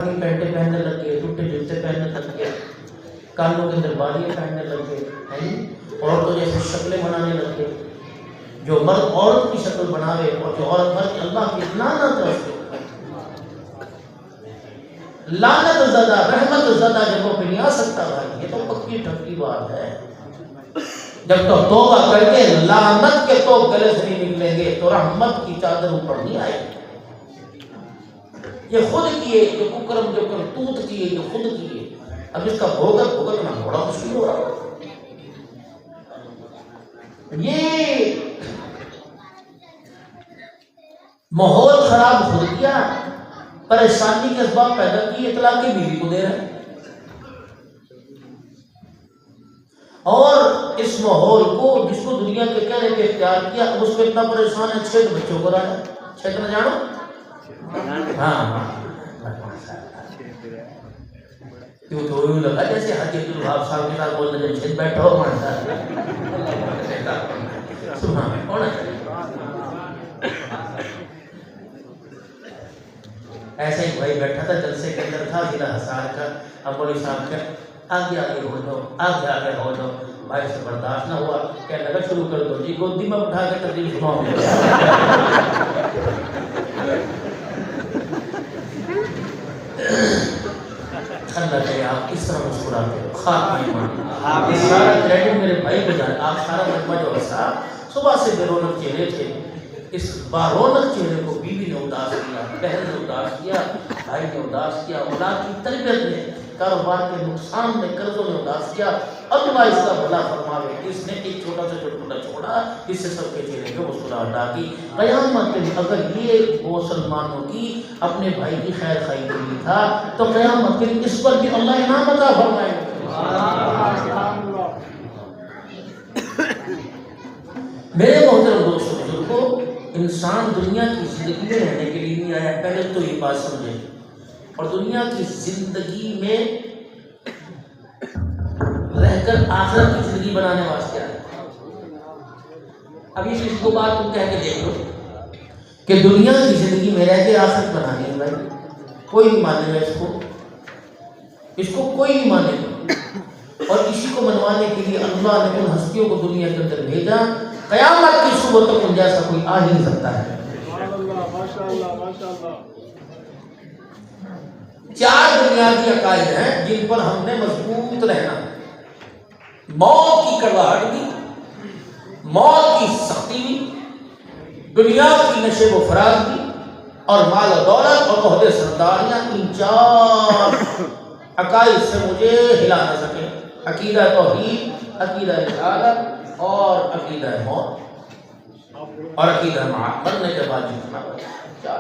پینٹیں پہننے لگ گئے، ٹوٹے جوتے پہننے لگ گئے، کانوں کے اندر بالیاں پہننے لگ گئے، عورتوں جیسے شکلیں بنانے لگ گئے. جو مرد عورت کی شکل بناوے اور جو عورت مرد، اللہ کی لعنت ہے اس کے اوپر. لعنت زدہ رحمت زدہ جگہوں پہ نہیں آ سکتا بھائی. یہ تو پکی ٹھکی بات ہے. جب تو توبہ کر کے لعنت کے تو گلے سے نہیں نکلیں گے تو رحمت کی چادر اوپر نہیں آئے گی. یہ خود کیے جو ککرم جو کرتوت کیے جو خود کیے. اب اس کا بھگتنا بڑا مشکل ہو رہا ہے. یہ ماحول خراب خود کیا، پریشانی کے اسباب پیدا کی، اطلاق بیوی کو دے رہے ہیں. اور اس ماحول کو جس کو دنیا کے کہنے کے اختیار کیا، اس کو اتنا پریشان ہے 6 بچوں کو رہا ہے. 6 نہ جانو؟ ہاں کیوں تو یوں لگا جیسے حاجی عبدالوہاب صاحب کے ساتھ بولنے جب 6 بیٹھا ہو مانتا ہے. سبحان کون ہے ایسا ہی بھائی بیٹھا تھا جلسے کے اندر تھا ضلع حصار کا. اب مولوی صاحب کا آگے ہو جاؤ آگے ہو جاؤ. بھائی سے برداشت نہ ہوا، کہنے لگا شروع کر دو جی. گودی میں اٹھا کے تقریر سناؤں. اللہ کرے آپ کس طرح مسکراتے ہو. خواب ایمان سارا کریڈٹ میرے بھائی کو جائے. آپ سارا مجمع جو صاحب صبح سے بے رونق چہرے تھے، اس بارونق چہرے کو بیوی نے اداس کیا، بہن نے اداس کیا، بھائی نے اداس کیا، اولاد کی تربیت نے، کاروبار کے نقصان نے، قرضوں نے اداس کیا. اللہ اس کا بھلا فرماوے. اس نے ایک چھوٹا سا چٹکلا چھوڑا، اس سے سب کے چہرے پہ مسکراہٹ آ گئی. قیامت کے دن اگر یہ مسلمانوں کی اپنے بھائی کی خیر خواہی کے لیے تھا تو قیامت کے دن اس پر بھی اللہ انعام عطا فرمائے گا. میرے محترم دوستوں بزرگوں، انسان دنیا کی زندگی میں رہنے کے لیے نہیں آیا. پہلے تو یہ بات سمجھے. اور دنیا کی زندگی میں رہ کر آخرت کی زندگی بنانے واسطے آیا. اب اس کو بات تم کہہ کے دیکھ لو کہ دنیا کی زندگی میں رہ کے آخرت بنانی ہے. بھائی کوئی نہیں مانے گا اس کو کوئی نہیں مانے گا. اور اسی کو منوانے کے لیے اللہ نے ان ہستیوں کو دنیا کے اندر بھیجا. قیامت کی صبح تک ان جیسا کوئی آ ہی نہیں سکتا ہے. 4 بنیادی عقائد ہیں جن پر ہم نے مضبوط رہنا. موت کی کڑواہٹ بھی، موت کی سختی بھی، دنیا کی نشیب و فراز بھی، اور مال و دولت اور عہدے سرداریاں. ان 4 عقائد سے مجھے ہلا نہ سکے. عقیدہ توحید، عقیدہ رسالت اور عقیدہ موت اور عقیدہ مرنے کے بعد جتنا بچا.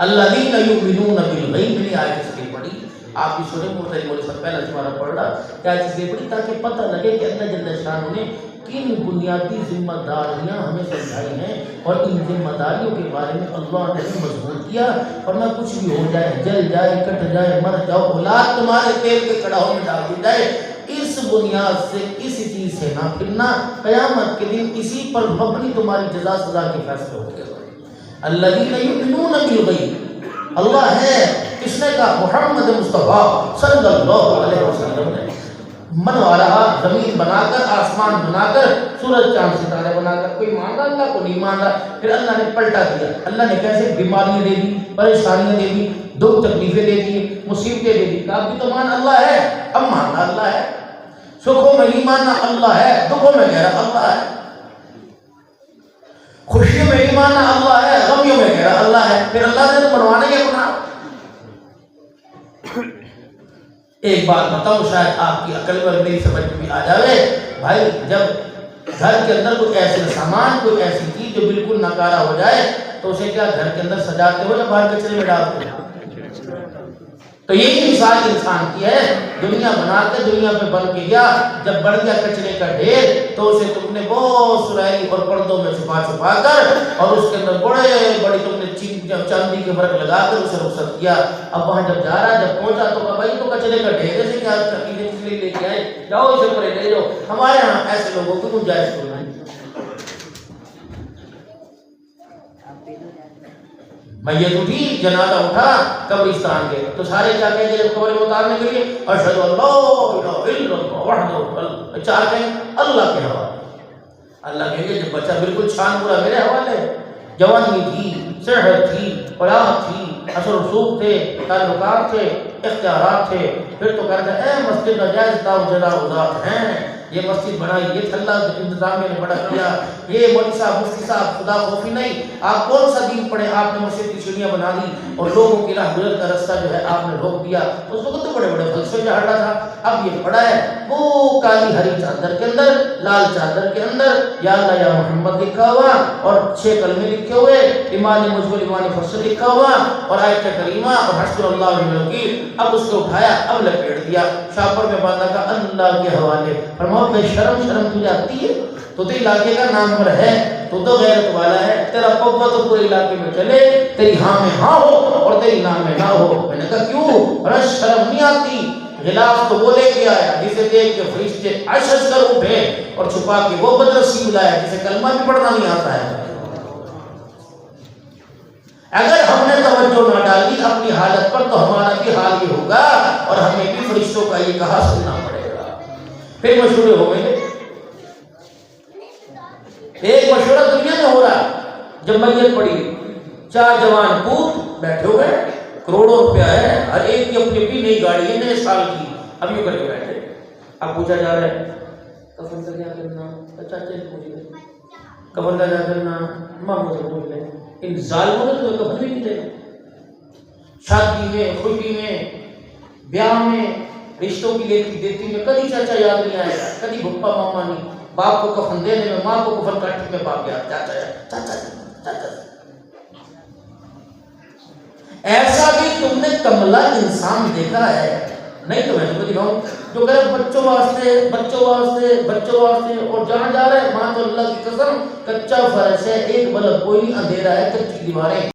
الذین یؤمنون بالغیب نے آیت اس لیے پڑھی. آپ بھی سنیں مرتضی مولوی صاحب پہلا تمہارا پڑھ رہا کیا اس لیے پڑھی تاکہ پتہ لگے کہ اللہ جل شانہ نے کن بنیادی ذمہ داریاں ہمیں سمجھائی ہیں اور ان ذمہ داریوں کے بارے میں اللہ نے مضبوط کیا. اور نہ کچھ بھی ہو جائے، جل جائے، کٹ جائے، مر جاؤ، اولاد تمہارے تیل کے کڑاہوں میں ڈال دی جائے، اس بنیاد سے کسی چیز سے نہ پھرنا. قیامت کے دن اسی پر مبنی تمہاری جزا سزا کے فیصلے ہوتے ہیں. الذین یؤمنون بالغیب. اللہ ہے کس نے کہا؟ محمد مصطفیٰ صلی اللہ علیہ وسلم نے منوا رہا. زمین بنا کر، آسمان بنا کر، سورج چاند ستارے بنا کر. کوئی مانگا اللہ کو نہیں مانگا. پھر اللہ نے پلٹا دیا. اللہ نے کیسے؟ بیماریاں دے دی، پریشانیاں دے دی، دکھ تکلیفیں دے دی، مصیبتیں دے دی. اب بھی تو مان اللہ ہے. اب ماننا اللہ ہے. سکھوں میں نہیں ماننا اللہ ہے، دکھوں میں کہہ رہا اللہ ہے. خوشیوں میں نہیں ماننا اللہ ہے، غمیوں میں کہہ رہا اللہ ہے. پھر اللہ نے تو منوانا ہی اپنا. ایک بات بتاؤ، شاید آپ کی عقل میں میری سمجھ میں آ جاوے. بھائی جب گھر کے اندر کوئی ایسے سامان، کوئی ایسی چیز جو بالکل ناکارہ ہو جائے تو اسے کیا گھر کے اندر سجاتے ہو یا باہر کچرے میں ڈالتے ہو؟ تو یہی مثال انسان کی ہے. دنیا بنا کے دنیا میں بن کے گیا، جب بڑھ گیا کچرے کا ڈھیر تو اسے تم نے بہت سرائی اور پردوں میں چھپا کر اور اس کے اندر بڑی تم نے چاندی کے برق لگا کر اسے رخصت کیا. اب وہاں جب جا رہا ہے، جب پہنچا تو کہا بھائی تو کچرے کا ڈھیر سے کیا چیزیں لے کے آئے، جاؤ اسے پرے لے جاؤ. ہمارے یہاں ایسے لوگوں کو گنجائش نہیں. میت اٹھی، جنازہ اٹھا قبرستان کے، تو سارے کیا کہیں گے جب قبر میں اتارنے کے لیے؟ اشہد ان لا الہ الا اللہ وحدہ، چار کہیں اللہ کے حوالے۔ اللہ کہیں گے جب بچہ بالکل چھان پورا میرے حوالے، جوانی تھی، صحت تھی، اولاد تھی، اثر و رسوخ تھے، تعلقات تھے، اختیارات تھے، پھر تو کہتا ہے اے مسجد نجائز داو جدا ذات ہیں، یہ مسجد بنائی، یہ تھلا انتظامیہ نے بڑا کیا، یہ مولوی صاحب مفتی صاحب خدا خوفی نہیں، آپ کون سا دین پڑھے، آپ نے مسجد کی سیڑھیاں بنا دی اور لوگوں کی راہ گزر کا رستہ جو ہے آپ نے روک دیا۔ اس وقت تو بڑے بڑے فلسفے جھاڑا تھا، اب یہ پڑا ہے وہ کالی ہری چادر کے اندر، لال چادر کے اندر یا اللہ یا محمد لکھا ہوا اور 6 کلمے لکھے ہوئے، ایمان مجبور ایمان فرس لکھا ہوا اور آیت کریمہ اور حسبی اللہ ونعم الوکیل۔ اب اس کو اٹھایا، اب لپیٹ دیا، شاپر میں باندھا کا اللہ کے حوالے۔ فرماؤ بے شرم تجھے آتی ہے؟ تو علاقے کا نامور ہے، تو غیرت والا ہے، تیرا پپا تو پورے علاقے میں چلے، تیری ہاں میں ہاں ہو اور تیری نام میں نہ ہو۔ میں نے کہا کیوں؟ شرم نہیں آتی؟ غلاف تو وہ لے کے آیا جسے دیکھ کے فرشتے عشش کر اٹھے اور چھپا کے وہ بدرسی بلایا جسے کلمہ بھی پڑھنا نہیں آتا ہے۔ اگر ہم نے توجہ نہ ڈالی اپنی حالت پر تو ہمارا بھی حال یہ ہوگا اور ہمیں بھی فرشتوں کا یہ کہا سننا پڑے گا۔ پھر مشورے ہو گئے، ایک مشورہ دنیا میں ہو رہا، جب میت پڑی 4 جوان پوت بیٹھے ہوئے، کروڑوں روپیہ ہے، ہر ایک کی اپنی اپنی نئی گاڑی ہے، نئے سال کی، اب یوں کر کے بیٹھے، اب پوچھا جا رہا ہے کفن کا کیا کرنا، چاچا سے پوچھ لیں، کفن کا کیا کرنا، ماموں سے پوچھ لیں، ان ظالموں نے تمہیں کفن بھی نہیں دینا۔ شادی میں، خوشی میں، بیاہ میں، رشتوں کی لیتی دیتی میں کبھی چاچا یاد نہیں آئے گا، کبھی بھپا ماما نہیں، باپ کو کفن دینے میں، ماں کو کفن کاٹنے میں باپ یاد، چاچا چاچا چاچا۔ ایسا بھی تم نے کملا انسان دیکھا ہے؟ نہیں تو میں تمہیں دکھاؤں جو کہ بچوں واسطے اور جہاں جا رہے ہیں وہاں تو اللہ کی قسم کچا فرش ہے، ایک بلب کوئی نہیں، اندھیرا ہے، کچی دیواریں۔